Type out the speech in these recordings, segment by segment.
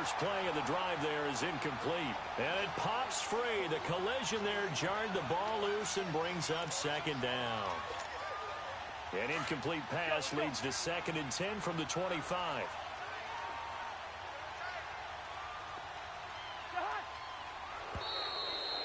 first play of the drive there is incomplete. And it pops free. The collision there jarred the ball loose and brings up second down. An incomplete pass leads to 2nd and 10 from the 25.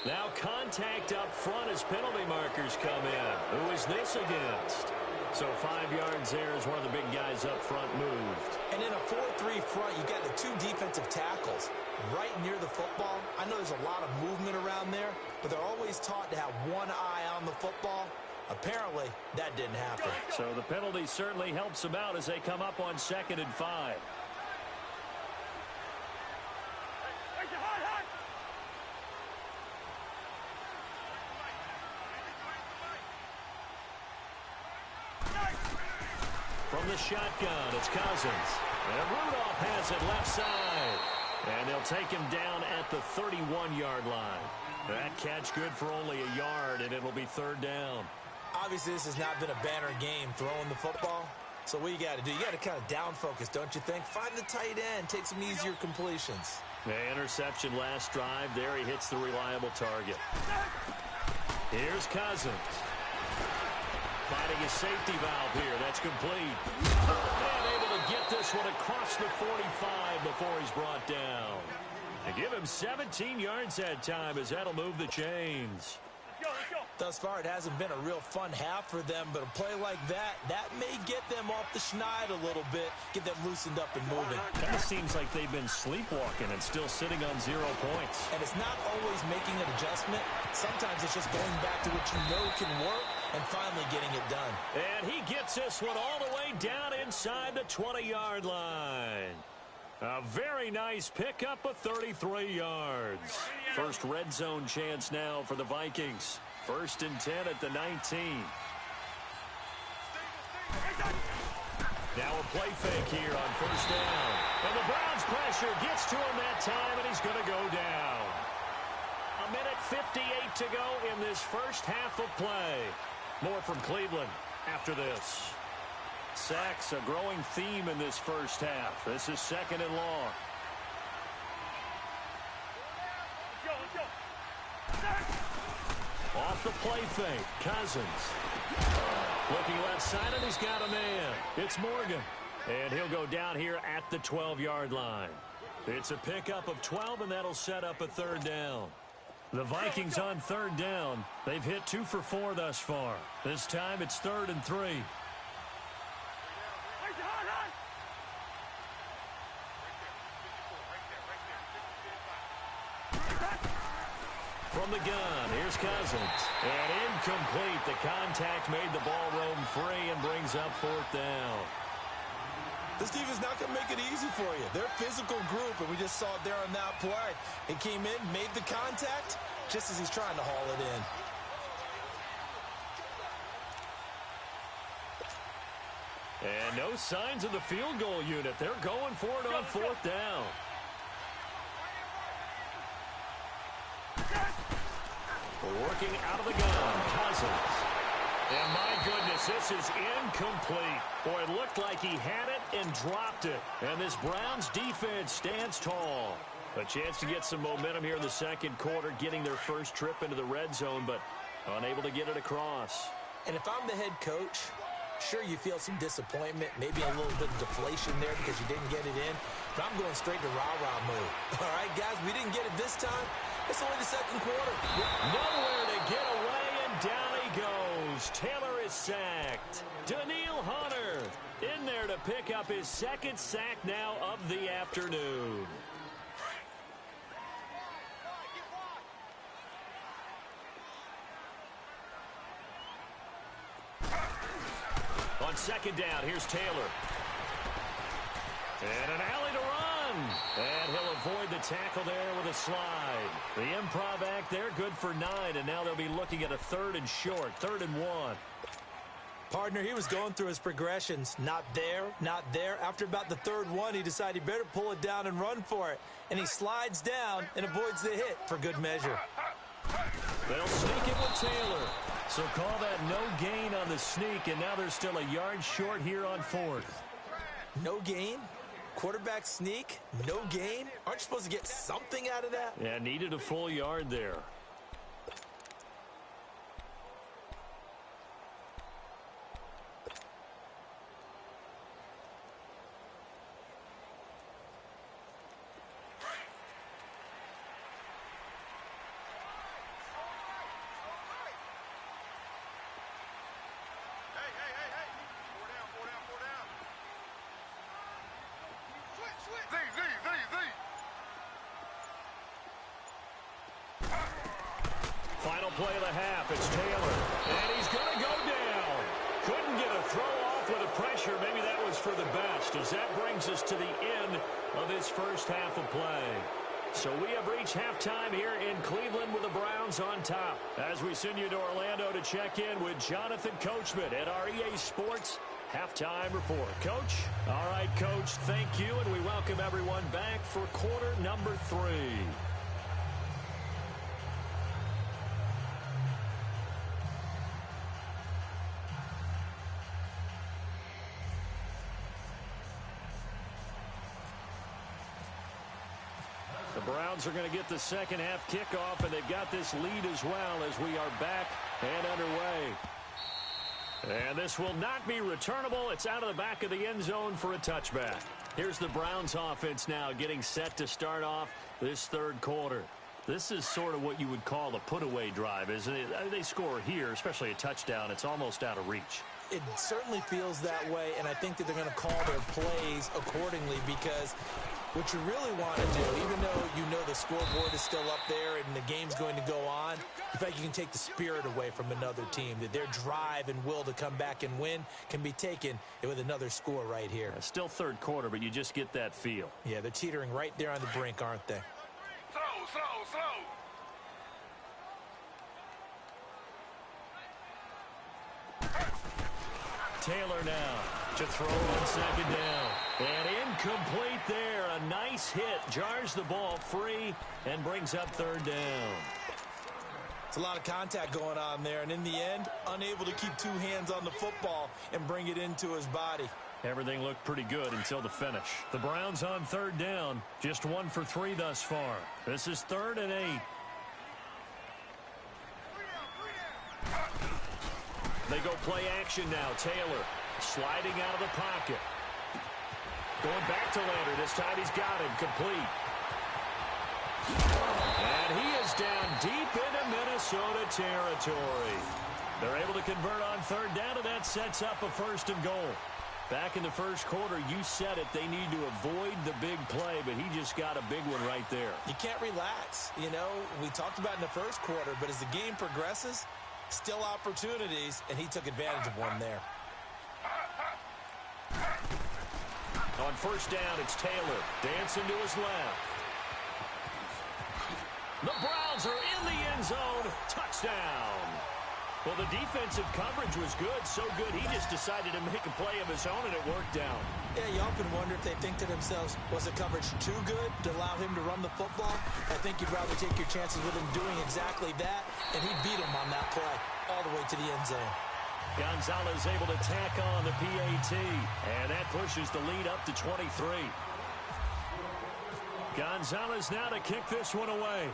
Now contact up front as penalty markers come in. Who is this against? So 5 yards there as one of the big guys up front moved. And in a 4-3 front, you got the 2 defensive tackles right near the football. I know there's a lot of movement around there, but they're always taught to have one eye on the football. Apparently, that didn't happen. So the penalty certainly helps them out as they come up on 2nd and 5. From the shotgun, it's Cousins. And Rudolph has it left side. And they'll take him down at the 31-yard line. That catch good for only a yard, and it'll be 3rd down. Obviously, this has not been a banner game throwing the football. So what you got to do, you got to kind of down focus, don't you think? Find the tight end, take some easier completions. The interception last drive. There he hits the reliable target. Here's Cousins. Finding a safety valve here. That's complete. And able to get this one across the 45 before he's brought down. They give him 17 yards that time as that'll move the chains. Thus far, it hasn't been a real fun half for them, but a play like that may get them off the schneid a little bit, get them loosened up and moving. Kind of seems like they've been sleepwalking and still sitting on 0 points. And it's not always making an adjustment. Sometimes it's just going back to what you know can work and finally getting it done. And he gets this one all the way down inside the 20-yard line. A very nice pickup of 33 yards. First red zone chance now for the Vikings. 1st and 10 at the 19. Now a play fake here on 1st down. And the Browns pressure gets to him that time, and he's going to go down. 1:58 to go in this first half of play. More from Cleveland after this. Sacks, a growing theme in this first half. This is 2nd and long. Off the play fake, Cousins. Looking left side, and he's got a man. It's Morgan. And he'll go down here at the 12-yard line. It's a pickup of 12, and that'll set up a 3rd down. The Vikings on 3rd down. They've hit 2 for 4 thus far. This time it's 3rd and 3. From the gun, here's Cousins. And incomplete. The contact made the ball roam free and brings up 4th down. This defense not going to make it easy for you. They're a physical group, and we just saw it there on that play. It came in, made the contact, just as he's trying to haul it in. And no signs of the field goal unit. They're going for it on 4th down. Working out of the gun, Cousins. And my goodness, this is incomplete. Boy, it looked like he had it and dropped it. And this Browns defense stands tall. A chance to get some momentum here in the 2nd quarter, getting their first trip into the red zone, but unable to get it across. And if I'm the head coach, sure, you feel some disappointment, maybe a little bit of deflation there because you didn't get it in. But I'm going straight to rah-rah mode. All right, guys, we didn't get it this time. It's only the 2nd quarter. Nowhere to get away, and down he goes. Taylor is sacked. Danielle Hunter in there to pick up his 2nd sack now of the afternoon. On 2nd down, here's Taylor. And an alley to run. And he'll avoid the tackle there with a slide. The improv act there, good for 9. And now they'll be looking at a 3rd and short, 3rd and 1. Partner, he was going through his progressions. Not there, not there. After about the 3rd one, he decided he better pull it down and run for it. And he slides down and avoids the hit for good measure. They'll sneak it with Taylor. So call that no gain on the sneak, and now they're still a yard short here on 4th. No gain? Quarterback sneak, no gain. Aren't you supposed to get something out of that? Yeah, needed a full yard there. Final play of the half. It's Taylor. And he's going to go down. Couldn't get a throw off with the pressure. Maybe that was for the best, as that brings us to the end of this first half of play. So we have reached halftime here in Cleveland with the Browns on top. As we send you to Orlando to check in with Jonathan Coachman at our EA Sports Halftime Report. Coach? All right, Coach, thank you, and we welcome everyone back for quarter number 3. The Browns are going to get the second half kickoff, and they've got this lead as well as we are back and underway. And this will not be returnable. It's out of the back of the end zone for a touchback. Here's the Browns offense now getting set to start off this third quarter. This is sort of what you would call a put-away drive, isn't it? They score here, especially a touchdown. It's almost out of reach. It certainly feels that way, and I think that they're going to call their plays accordingly, because what you really want to do, even though you know the scoreboard is still up there and the game's going to go on, in fact, you can take the spirit away from another team, that their drive and will to come back and win can be taken with another score right here. Still third quarter, but you just get that feel. Yeah, they're teetering right there on the brink, aren't they? Slow. Taylor now to throw on second down. And incomplete there. A nice hit. Jars the ball free and brings up third down. It's a lot of contact going on there, and in the end, unable to keep two hands on the football and bring it into his body. Everything looked pretty good until the finish. The Browns on third down. Just 1 for 3 thus far. This is 3rd and 8. They go play action now. Taylor sliding out of the pocket. Going back to Leonard. This time he's got him complete. And he is down deep into Minnesota territory. They're able to convert on third down, and that sets up a 1st and goal. Back in the first quarter, you said it, they need to avoid the big play, but he just got a big one right there. You can't relax. You know, we talked about in the first quarter, but as the game progresses, still opportunities, and he took advantage of one there. On first down, it's Taylor. Dancing to his left. The Browns are in the end zone. Touchdown. Well, the defensive coverage was good, so good he just decided to make a play of his own, and it worked out. Yeah, you often wonder if they think to themselves, was the coverage too good to allow him to run the football? I think you'd rather take your chances with him doing exactly that, and he beat him on that play all the way to the end zone. Gonzalez able to tack on the PAT, and that pushes the lead up to 23. Gonzalez now to kick this one away.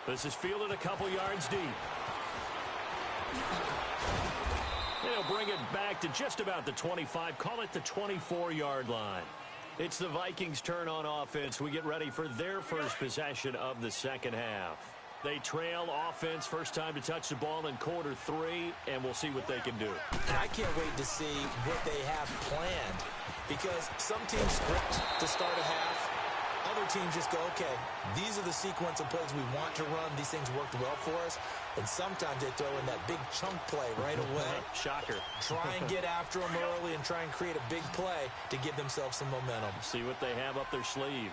This is fielded a couple yards deep. They'll bring it back to just about the 25, call it the 24-yard line. It's the Vikings' turn on offense. We get ready for their first possession of the second half. They trail offense, first time to touch the ball in quarter 3, and we'll see what they can do. I can't wait to see what they have planned, because some teams script to start a half. Other teams just go, okay, these are the sequence of plays we want to run. These things worked well for us. And sometimes they throw in that big chunk play right away. Shocker. Try and get after them early and try and create a big play to give themselves some momentum. See what they have up their sleeve.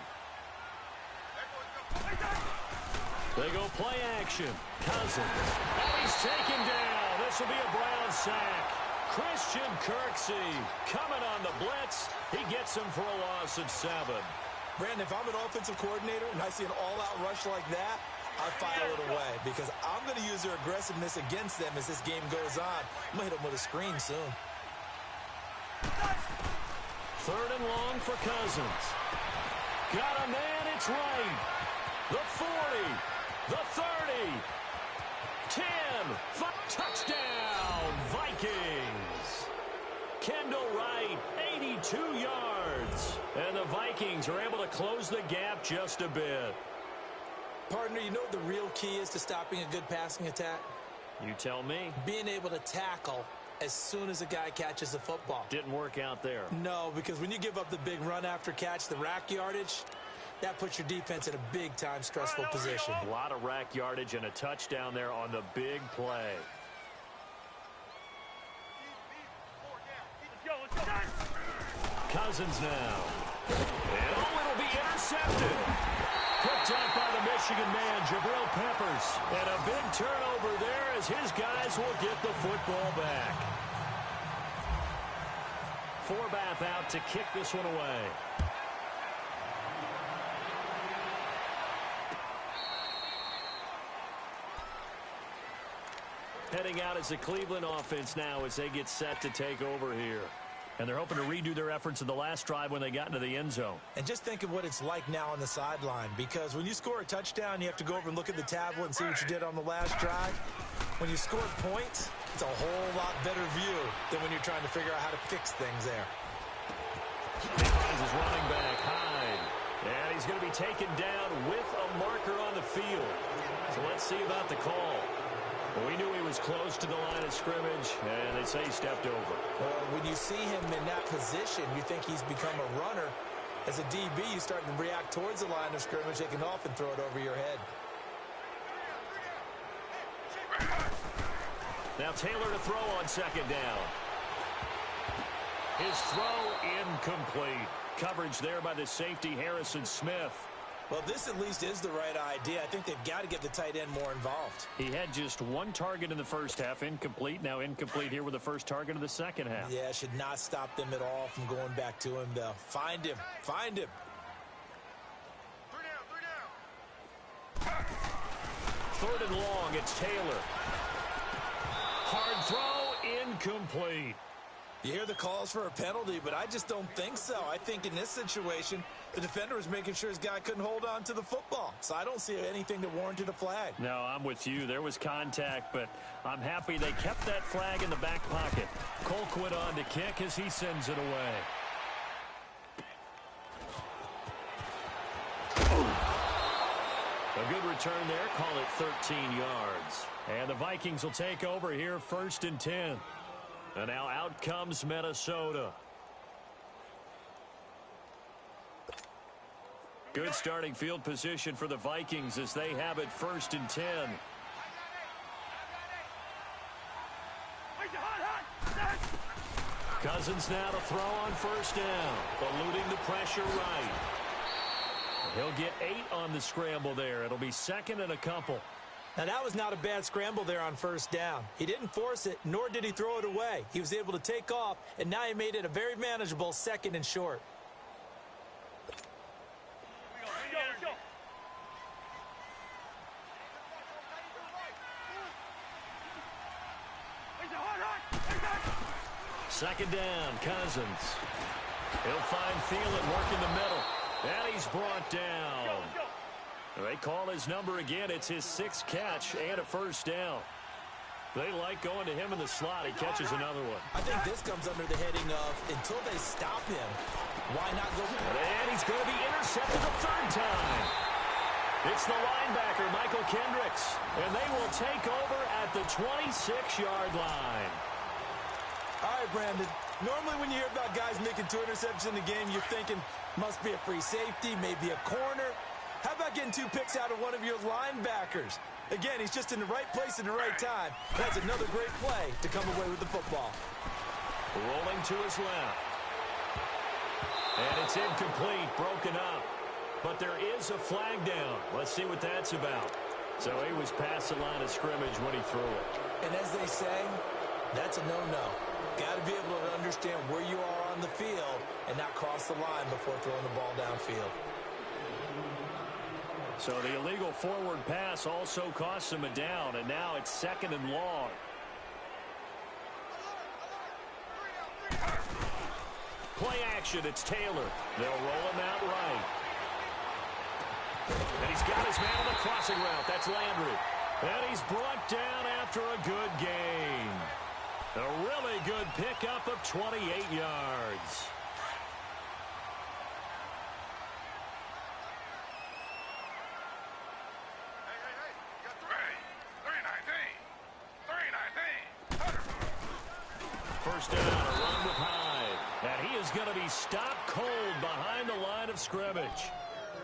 They go play action. Cousins. And he's taken down. This will be a Brown sack. Christian Kirksey coming on the blitz. He gets him for a loss of 7. Brandon, if I'm an offensive coordinator and I see an all-out rush like that, I file it away, because I'm going to use their aggressiveness against them as this game goes on. I'm going to hit them with a screen soon. Third and long for Cousins. Got a man, it's right. The 40, the 30, 10, 5, touchdown, Vikings. Kendall Wright, 82 yards. And the Vikings are able to close the gap just a bit. Partner, you know what the real key is to stopping a good passing attack? You tell me. Being able to tackle as soon as a guy catches the football. Didn't work out there. No, because when you give up the big run after catch, the rack yardage, that puts your defense in a big-time stressful position. A lot of rack yardage and a touchdown there on the big play. Cousins now. And it'll be intercepted. Picked up by the Michigan man, Jabril Peppers. And a big turnover there as his guys will get the football back. Forbath out to kick this one away. Heading out as the Cleveland offense now as they get set to take over here. And they're hoping to redo their efforts in the last drive when they got into the end zone. And just think of what it's like now on the sideline, because when you score a touchdown, you have to go over and look at the tablet and see what you did on the last drive. When you score points, it's a whole lot better view than when you're trying to figure out how to fix things there. He finds his running back, Hyde. And he's going to be taken down with a marker on the field. So let's see about the call. Well, we knew he was close to the line of scrimmage, and they say he stepped over. Well, when you see him in that position, you think he's become a runner. As a DB, you start to react towards the line of scrimmage. They can often throw it over your head. Now Taylor to throw on second down. His throw incomplete. Coverage there by the safety, Harrison Smith. Well, this at least is the right idea. I think they've got to get the tight end more involved. He had just one target in the first half, incomplete. Now incomplete here with the first target of the second half. Yeah, should not stop them at all from going back to him, though. Find him. Find him. Third and long, it's Taylor. Hard throw, incomplete. You hear the calls for a penalty, but I just don't think so. I think in this situation, the defender was making sure his guy couldn't hold on to the football. So I don't see anything that warranted a flag. No, I'm with you. There was contact, but I'm happy they kept that flag in the back pocket. Colquitt on to kick as he sends it away. A good return there. Call it 13 yards. And the Vikings will take over here, 1st and 10. And now out comes Minnesota. Good starting field position for the Vikings as they have it 1st and 10. Cousins now to throw on 1st down. Eluding the pressure right. He'll get 8 on the scramble there. It'll be 2nd and a couple. Now, that was not a bad scramble there on 1st down. He didn't force it, nor did he throw it away. He was able to take off, and now he made it a very manageable 2nd and short. Second down, Cousins. He'll find Thielen working the middle. And he's brought down. They call his number again. It's his 6th catch and a 1st down. They like going to him in the slot. He catches another one. I think this comes under the heading of, until they stop him, why not go? And he's going to be intercepted the 3rd time. It's the linebacker, Michael Kendricks. And they will take over at the 26-yard line. All right, Brandon. Normally when you hear about guys making 2 interceptions in the game, you're thinking must be a free safety, maybe a corner. How about getting 2 picks out of one of your linebackers? Again, he's just in the right place at the right time. That's another great play to come away with the football. Rolling to his left. And it's incomplete, broken up. But there is a flag down. Let's see what that's about. So he was past the line of scrimmage when he threw it. And as they say, that's a no-no. Got to be able to understand where you are on the field and not cross the line before throwing the ball downfield. So the illegal forward pass also costs him a down, and now it's 2nd and long. action. It's Taylor. They'll roll him out right. And he's got his man on the crossing route. That's Landry. And he's brought down after a good gain. A really good pickup of 28 yards. First down, a run with Hyde. And he is going to be stopped cold behind the line of scrimmage.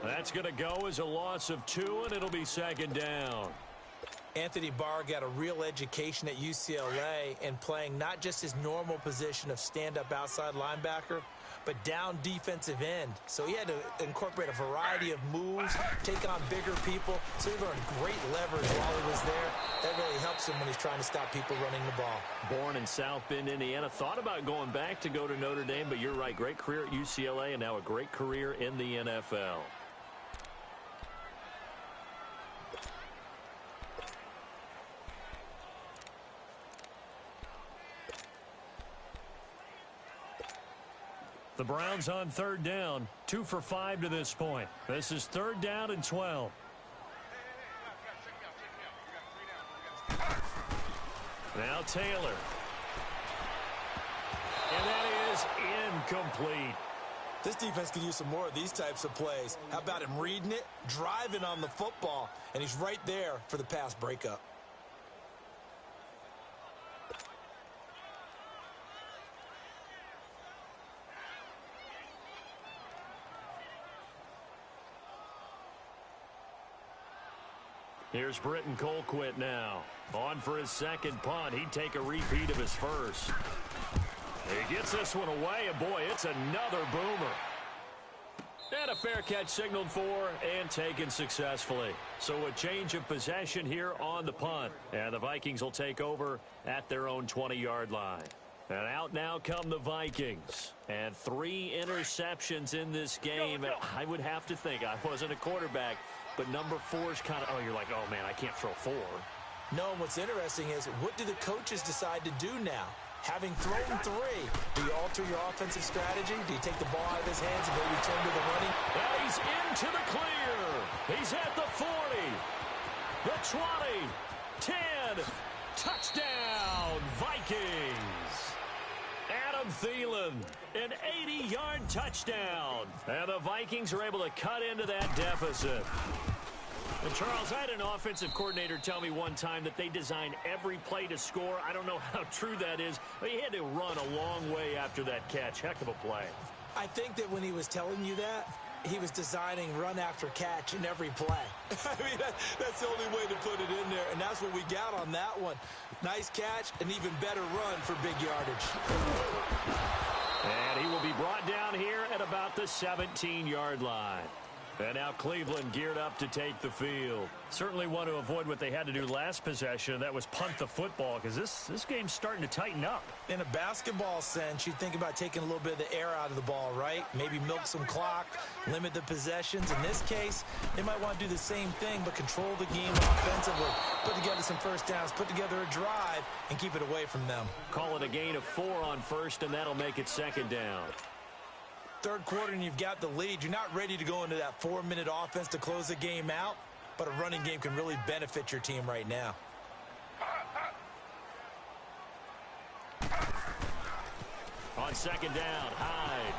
That's going to go as a loss of 2, and it'll be second down. Anthony Barr got a real education at UCLA in playing not just his normal position of stand-up outside linebacker, but down defensive end. So he had to incorporate a variety of moves, take on bigger people. So he learned great leverage while he was there. That really helps him when he's trying to stop people running the ball. Born in South Bend, Indiana. Thought about going back to go to Notre Dame, but you're right. Great career at UCLA and now a great career in the NFL. The Browns on third down, 2 for 5 to this point. This is third down and 12. Now Taylor. And that is incomplete. This defense could use some more of these types of plays. How about him reading it, driving on the football, and he's right there for the pass breakup. Here's Britton Colquitt now. On for his second punt. He'd take a repeat of his first. He gets this one away, and boy, it's another boomer. And a fair catch signaled for and taken successfully. So a change of possession here on the punt. And the Vikings will take over at their own 20-yard line. And out now come the Vikings. And 3 interceptions in this game. I would have to think, I wasn't a quarterback, but number 4 is kind of, oh, you're like, oh, man, I can't throw 4. No, and what's interesting is, what do the coaches decide to do now? Having thrown 3, do you alter your offensive strategy? Do you take the ball out of his hands and maybe turn to the running? And he's into the clear. He's at the 40, the 20, 10. Touchdown, Vikings. Adam Thielen, an 80-yard touchdown. And the Vikings are able to cut into that deficit. And Charles, I had an offensive coordinator tell me one time that they design every play to score. I don't know how true that is, but he had to run a long way after that catch. Heck of a play. I think that when he was telling you that, he was designing run after catch in every play. I mean, that's the only way to put it in there, and that's what we got on that one. Nice catch, an even better run for big yardage. And he will be brought down here at about the 17-yard line. And now Cleveland geared up to take the field. Certainly want to avoid what they had to do last possession. That was punt the football, because this game's starting to tighten up. In a basketball sense, you think about taking a little bit of the air out of the ball, right? Maybe milk some clock, limit the possessions. In this case, they might want to do the same thing, but control the game offensively. Put together some first downs, put together a drive, and keep it away from them. Call it a gain of 4 on first, and that'll make it second down. Third quarter and you've got the lead. You're not ready to go into that 4-minute offense to close the game out, but a running game can really benefit your team right now. On second down, Hyde.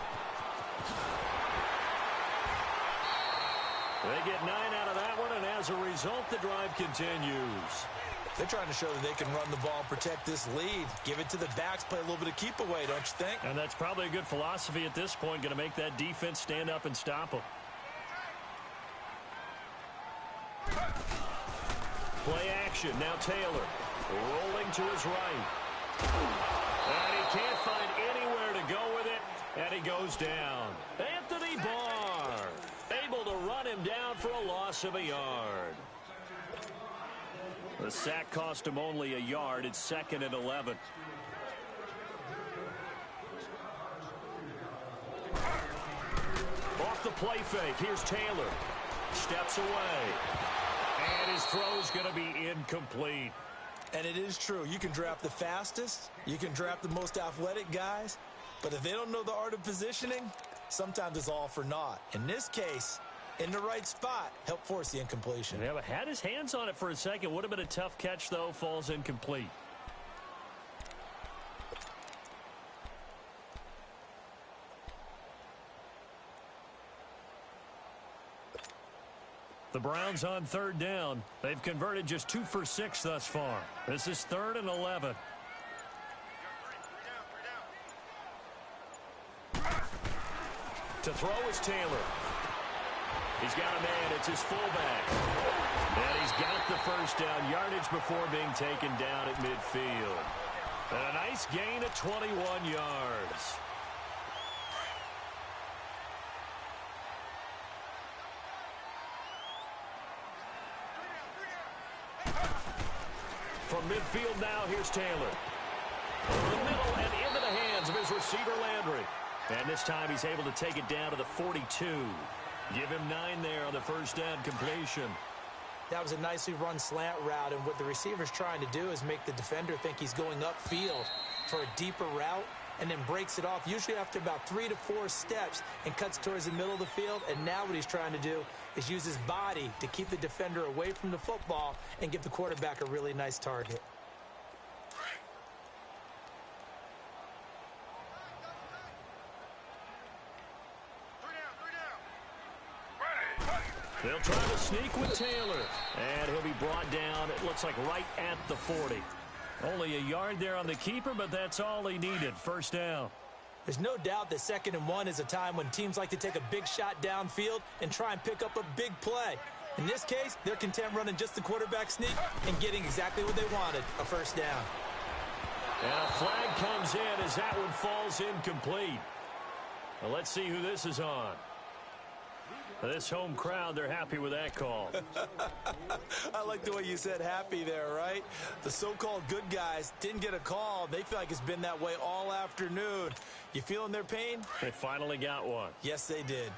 They get 9 out of that one, and as a result, the drive continues. They're trying to show that they can run the ball and protect this lead. Give it to the backs, play a little bit of keep away, don't you think? And that's probably a good philosophy at this point, going to make that defense stand up and stop them. Play action, now Taylor, rolling to his right. And he can't find anywhere to go with it, and he goes down. Anthony Barr, able to run him down for a loss of a yard. The sack cost him only a yard. It's 2nd and 11. Off the play fake. Here's Taylor. Steps away. And his throw's going to be incomplete. And it is true. You can draft the fastest. You can draft the most athletic guys. But if they don't know the art of positioning, sometimes it's all for naught. In this case, in the right spot, help force the incompletion. Yeah, but had his hands on it for a second. Would have been a tough catch, though. Falls incomplete. The Browns on third down. They've converted just 2 for 6 thus far. This is 3rd and 11. To throw is Taylor. He's got a man. It's his fullback. And he's got the first down. Yardage before being taken down at midfield. And a nice gain of 21 yards. From midfield now, here's Taylor. Over the middle and into the hands of his receiver, Landry. And this time he's able to take it down to the 42. Give him 9 there on the first down completion. That was a nicely run slant route, and what the receiver's trying to do is make the defender think he's going upfield for a deeper route, and then breaks it off, usually after about 3 to 4 steps, and cuts towards the middle of the field. And now what he's trying to do is use his body to keep the defender away from the football and give the quarterback a really nice target. They'll try to sneak with Taylor, and he'll be brought down, it looks like, right at the 40. Only a yard there on the keeper, but that's all he needed. First down. There's no doubt that 2nd and 1 is a time when teams like to take a big shot downfield and try and pick up a big play. In this case, they're content running just the quarterback sneak and getting exactly what they wanted, a first down. And a flag comes in as that one falls incomplete. Well, let's see who this is on. This home crowd, they're happy with that call. I like the way you said happy there, right? The so-called good guys didn't get a call. They feel like it's been that way all afternoon. You feeling their pain? They finally got one. Yes, they did.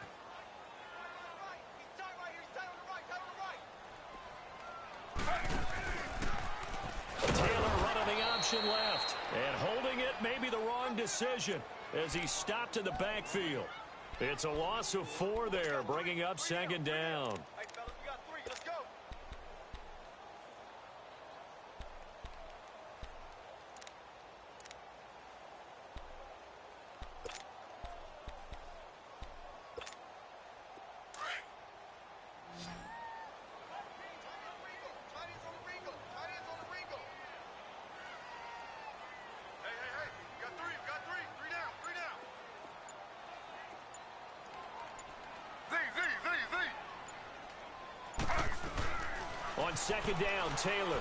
Taylor running the option left. And holding it may be the wrong decision as he stopped in the backfield. It's a loss of 4 there, bringing up 2nd down. Hey, fellas, we got 3. Let's go. Hey. We got 3. We got 3. 3 down. 3 down. On 2nd down, Taylor.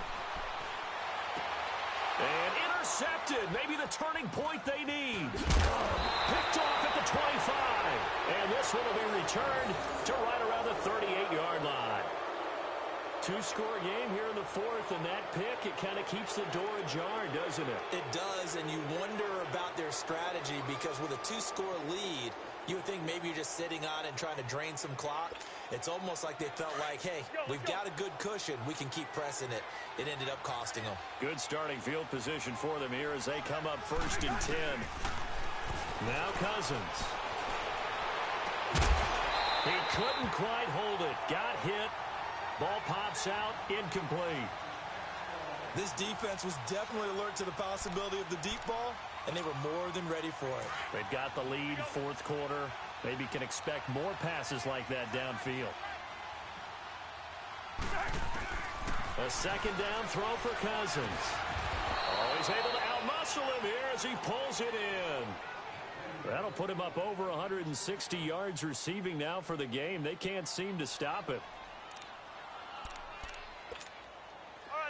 And intercepted. Maybe the turning point they need. Picked off at the 25. And this one will be returned to right around the 38-yard line. 2-score game here in the 4th, and that pick, it kind of keeps the door ajar, doesn't it? It does, and you wonder about their strategy because with a 2-score lead, you would think maybe you're just sitting on it and trying to drain some clock. It's almost like they felt like, hey, we've got a good cushion. We can keep pressing it. It ended up costing them. Good starting field position for them here as they come up 1st and 10. Now Cousins. He couldn't quite hold it. Got hit. Ball pops out. Incomplete. This defense was definitely alert to the possibility of the deep ball, and they were more than ready for it. They've got the lead, 4th quarter. Maybe can expect more passes like that downfield. A 2nd down throw for Cousins. Oh, he's able to outmuscle him here as he pulls it in. That'll put him up over 160 yards receiving now for the game. They can't seem to stop it.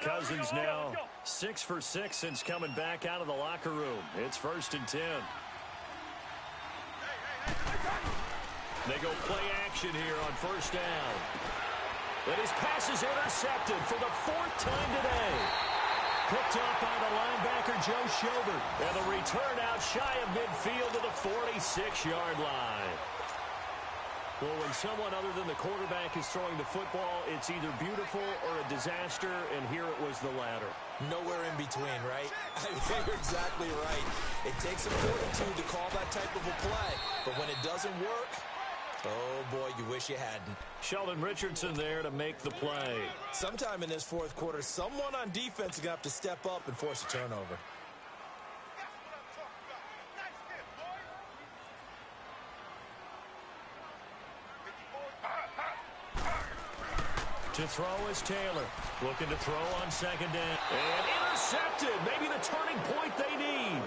Cousins now 6 for 6 since coming back out of the locker room. It's 1st and 10. They go play action here on 1st down. But his pass is intercepted for the 4th time today. Picked up by the linebacker, Joe Schobert. And the return out shy of midfield to the 46-yard line. Well, when someone other than the quarterback is throwing the football, it's either beautiful or a disaster, and here it was the latter. Nowhere in between, right? You're exactly right. It takes a fortitude to call that type of a play, but when it doesn't work, oh boy, you wish you hadn't. Sheldon Richardson there to make the play. Sometime in this fourth quarter, someone on defense is going to have to step up and force a turnover. To throw is Taylor. Looking to throw on second down. And intercepted. Maybe the turning point they need.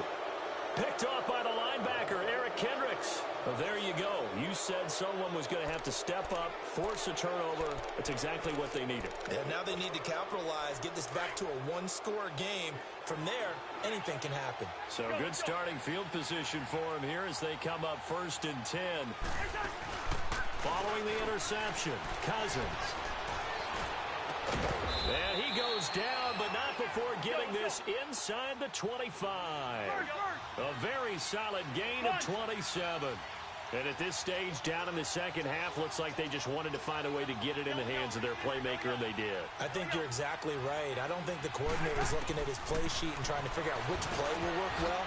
Picked off by the linebacker, Eric Kendricks. Well, there you go. You said someone was going to have to step up, force a turnover. That's exactly what they needed. Yeah, now they need to capitalize, get this back to a one-score game. From there, anything can happen. So good starting field position for him here as they come up 1st and 10. Following the interception, Cousins. And he goes down, but not before getting this inside the 25. A very solid gain of 27. And at this stage, down in the second half, looks like they just wanted to find a way to get it in the hands of their playmaker, and they did. I think you're exactly right. I don't think the coordinator's looking at his play sheet and trying to figure out which play will work well.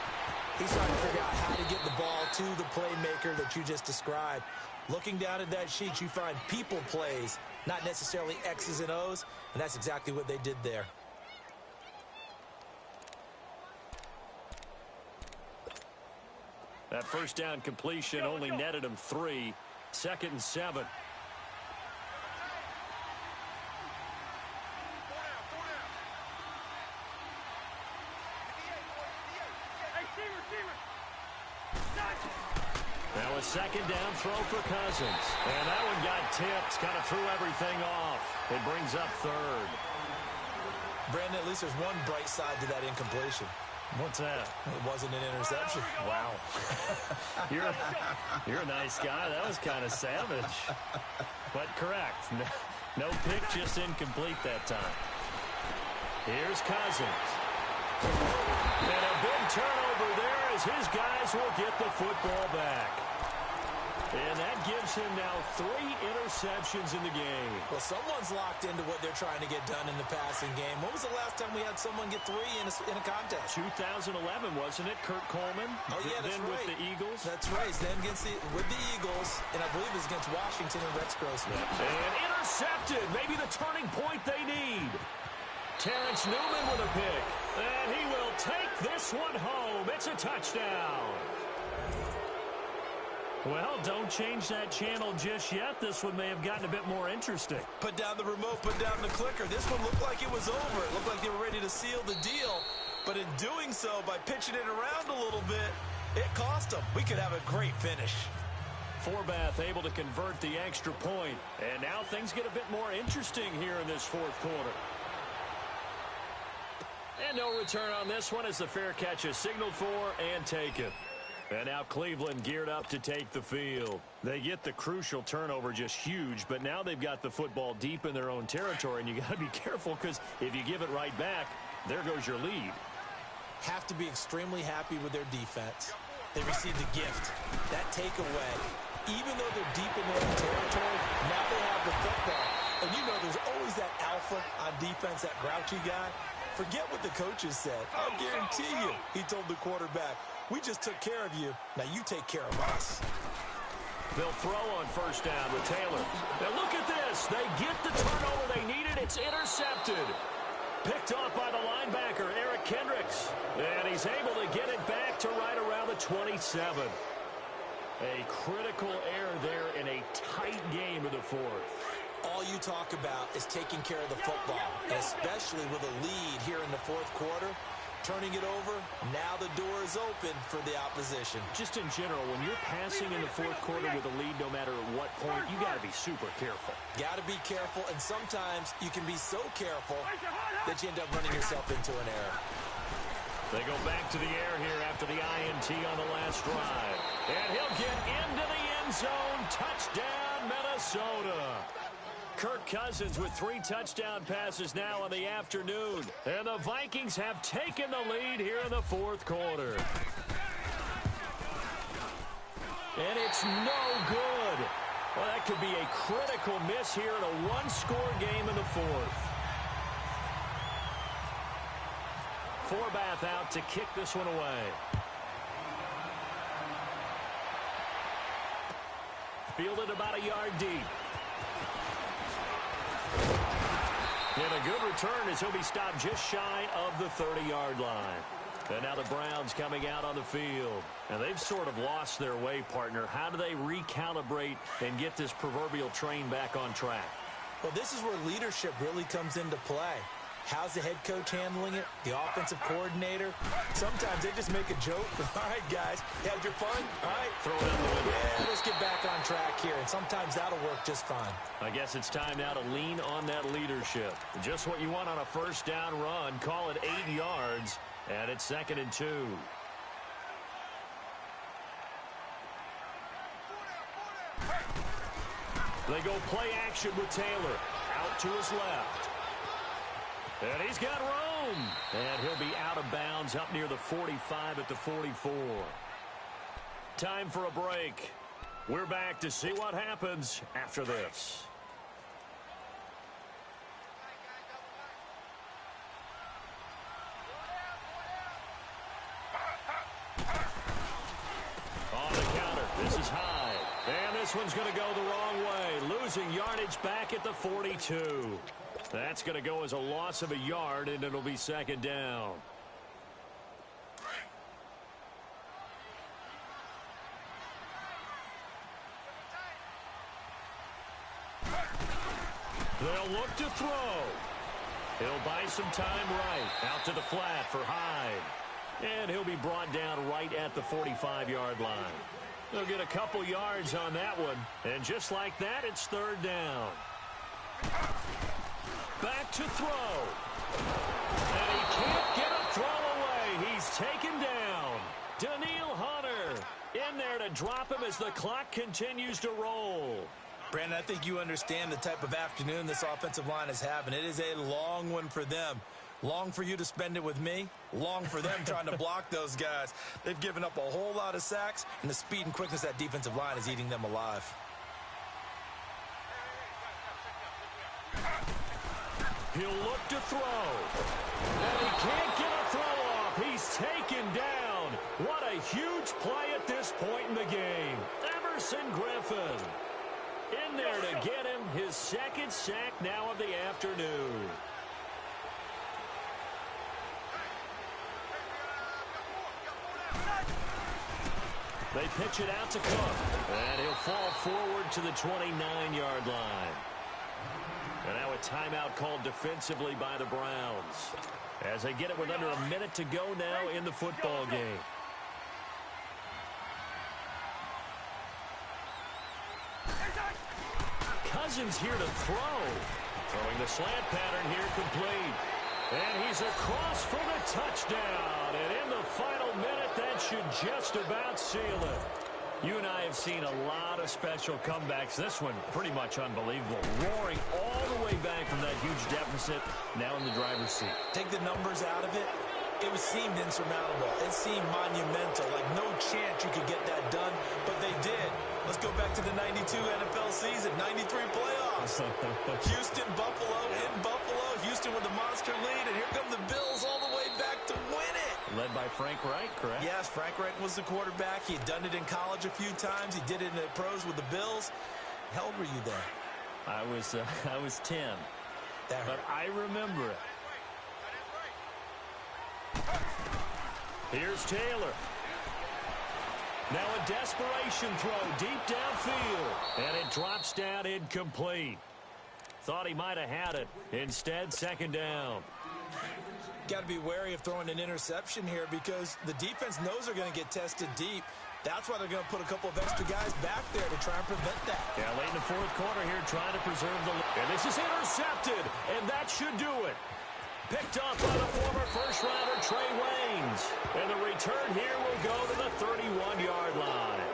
He's trying to figure out how to get the ball to the playmaker that you just described. Looking down at that sheet, you find people plays, not necessarily X's and O's, and that's exactly what they did there. That first down completion only netted him 3. 2nd and 7. Now a second down throw for Cousins. And that one got tipped, kind of threw everything off. It brings up 3rd. Brandon, at least there's one bright side to that incompletion. What's that? It wasn't an interception. Wow. You're a nice guy. That was kind of savage. But correct. No pick, just incomplete that time. Here's Cousins. And a big turnover there as his guys will get the football back. And that gives him now 3 interceptions in the game. Well, someone's locked into what they're trying to get done in the passing game. When was the last time we had someone get 3 in a contest? 2011, wasn't it? Kurt Coleman. Oh, yeah, that's then right. with the Eagles. That's right. Then with the Eagles, and I believe it's against Washington and Rex Grossman. And intercepted. Maybe the turning point they need. Terrence Newman with a pick. And he will take this one home. It's a touchdown. Well, don't change that channel just yet. This one may have gotten a bit more interesting. Put down the remote, put down the clicker. This one looked like it was over. It looked like they were ready to seal the deal. But in doing so, by pitching it around a little bit, it cost them. We could have a great finish. Forbath able to convert the extra point. And now things get a bit more interesting here in this 4th quarter. And no return on this one as the fair catch is signaled for and taken. And now Cleveland geared up to take the field. They get the crucial turnover, just huge, but now they've got the football deep in their own territory, and you got to be careful because if you give it right back, there goes your lead. Have to be extremely happy with their defense. They received a gift. That takeaway, even though they're deep in their own territory, now they have the football. And you know there's always that alpha on defense, that grouchy guy. Forget what the coaches said. I guarantee you, he told the quarterback, we just took care of you. Now you take care of us. They'll throw on first down with Taylor. Now look at this. They get the turnover they needed. It's intercepted. Picked off by the linebacker, Eric Kendricks. And he's able to get it back to right around the 27. A critical error there in a tight game of the 4th. All you talk about is taking care of the football, and especially with a lead here in the 4th quarter. Turning it over, now the door is open for the opposition. Just in general, when you're passing in the 4th quarter with a lead, no matter at what point, you got to be super careful. Got to be careful, and sometimes you can be so careful that you end up running yourself into an error. They go back to the air here after the INT on the last drive. And he'll get into the end zone. Touchdown, Minnesota. Kirk Cousins with 3 touchdown passes now in the afternoon. And the Vikings have taken the lead here in the 4th quarter. And it's no good. Well, that could be a critical miss here in a one-score game in the fourth. Forbath out to kick this one away. Fielded about a yard deep. And a good return as he'll be stopped just shy of the 30-yard line. And now the Browns coming out on the field. And they've sort of lost their way, partner. How do they recalibrate and get this proverbial train back on track? Well, this is where leadership really comes into play. How's the head coach handling it? The offensive coordinator? Sometimes they just make a joke. All right, guys, you had your fun? All right. Throw it out the window. Yeah, let's get back on track here. And sometimes that'll work just fine. I guess it's time now to lean on that leadership. Just what you want on a first down run. Call it 8 yards, and it's 2nd and 2. They go play action with Taylor. Out to his left. And he's got room. And he'll be out of bounds up near the 45 at the 44. Time for a break. We're back to see what happens after this. On the counter, this is Hyde. And this one's going to go the wrong way. Losing yardage back at the 42. That's going to go as a loss of a yard, and it'll be 2nd down. They'll look to throw. He'll buy some time right. Out to the flat for Hyde. And he'll be brought down right at the 45-yard line. They'll get a couple yards on that one. And just like that, it's 3rd down. Back to throw. And he can't get a throw away. He's taken down. Danielle Hunter in there to drop him as the clock continues to roll. Brandon, I think you understand the type of afternoon this offensive line is having. It is a long one for them. Long for you to spend it with me. Long for them trying to block those guys. They've given up a whole lot of sacks, and the speed and quickness of that defensive line is eating them alive. He'll look to throw. And he can't get a throw off. He's taken down. What a huge play at this point in the game. Everson Griffin in there to get him his 2nd sack now of the afternoon. They pitch it out to Cook. And he'll fall forward to the 29-yard line. And now a timeout called defensively by the Browns as they get it with under a minute to go now in the football game. Cousins here to throw. Throwing the slant pattern here complete. And he's across for the touchdown. And in the final minute, that should just about seal it. You and I have seen a lot of special comebacks. This one pretty much unbelievable. Roaring all the way back from that huge deficit, now in the driver's seat. Take the numbers out of it. It seemed insurmountable. It seemed monumental. Like no chance you could get that done, but they did. Let's go back to the 92 NFL season, 93 playoffs. Houston, Buffalo, in Buffalo. Houston with the monster lead, and here come the Bills all the way back to win it. Led by Frank Reich, correct? Yes, Frank Reich was the quarterback. He had done it in college a few times. He did it in the pros with the Bills. How old were you then? I was 10. That hurt. But I remember it. Here's Taylor. Now a desperation throw deep downfield. And it drops down incomplete. Thought he might have had it. Instead, 2nd down. Got to be wary of throwing an interception here because the defense knows they're going to get tested deep. That's why they're going to put a couple of extra guys back there to try and prevent that. Yeah, late in the 4th quarter here trying to preserve the lead. And this is intercepted, and that should do it. Picked off by the former first-rounder Trey Waynes. And the return here will go to the 31-yard line.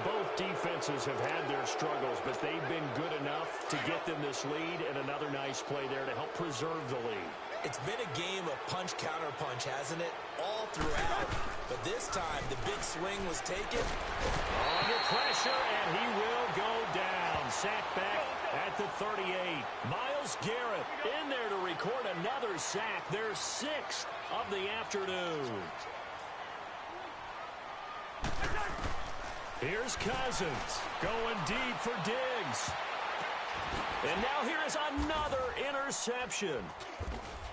Both defenses have had their struggles, but they've been good enough to get them this lead, and another nice play there to help preserve the lead. It's been a game of punch-counter-punch, hasn't it? All throughout. But this time, the big swing was taken. Under pressure, and he will go down. sack back at the 38. Myles Garrett in there to record another sack, their 6th of the afternoon. Here's Cousins going deep for Diggs. And now here is another interception.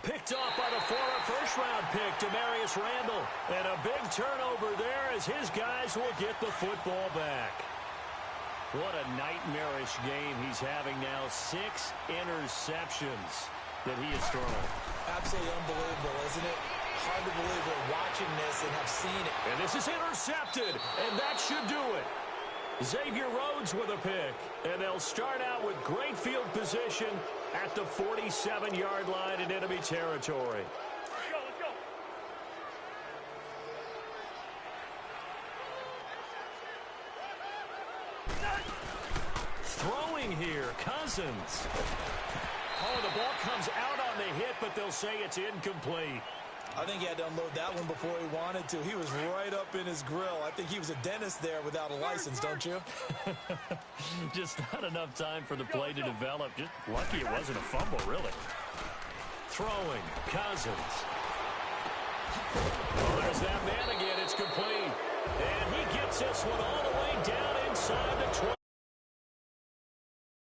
Picked off by the former first-round pick, Demarius Randall. And a big turnover there as his guys will get the football back. What a nightmarish game he's having now. 6 interceptions that he has thrown. Absolutely unbelievable, isn't it? Hard to believe we're watching this and have seen it. And this is intercepted, and that should do it. Xavier Rhodes with a pick, and they'll start out with great field position at the 47-yard line in enemy territory. Let's go. Throwing here, Cousins. Oh, the ball comes out on the hit, but they'll say it's incomplete. I think he had to unload that one before he wanted to. He was right up in his grill. I think he was a dentist there without a license, don't you? Just not enough time for the play to develop. Just lucky it wasn't a fumble, really. Throwing, Cousins. Oh, there's that man again. It's complete. And he gets this one all the way down inside the 20.